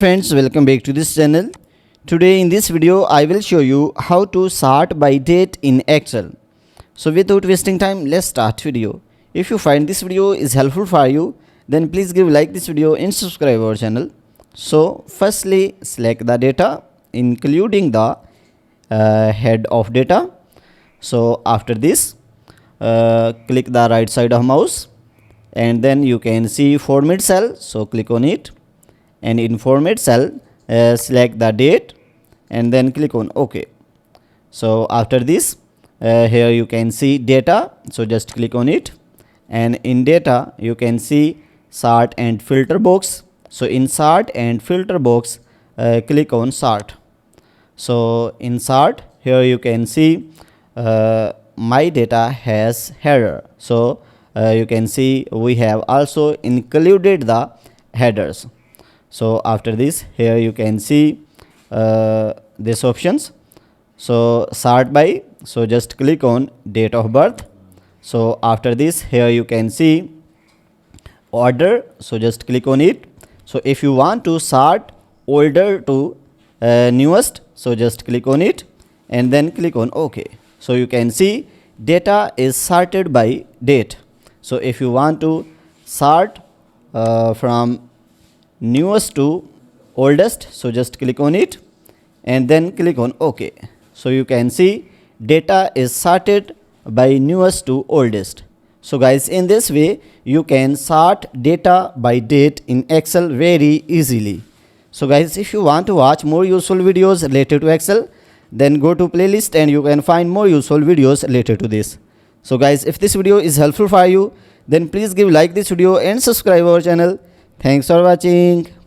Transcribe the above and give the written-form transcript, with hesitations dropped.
Friends, welcome back to this channel. Today in this video I will show you how to sort by date in Excel. So without wasting time, let's start video. If you find this video is helpful for you, then please give like this video and subscribe our channel. So firstly select the data including the head of data. So after this click the right side of mouse and then you can see format cell. So click on it. And in format cell select the date and then click on OK. So after this here you can see data, so just click on it, and in data you can see sort and filter box. So in sort and filter box click on sort. So in sort here you can see my data has header. So you can see we have also included the headers. So after this here you can see this options. So sort by, so just click on date of birth. So after this here you can see order, so just click on it. So if you want to sort older to newest, so just click on it and then click on OK. So you can see data is sorted by date. So if you want to sort from newest to oldest, so just click on it and then click on OK. So you can see data is sorted by newest to oldest. So guys, in this way you can sort data by date in Excel very easily. So guys, if you want to watch more useful videos related to Excel, then go to playlist and you can find more useful videos related to this. So guys, if this video is helpful for you, then please give like this video and subscribe our channel. Thanks for watching.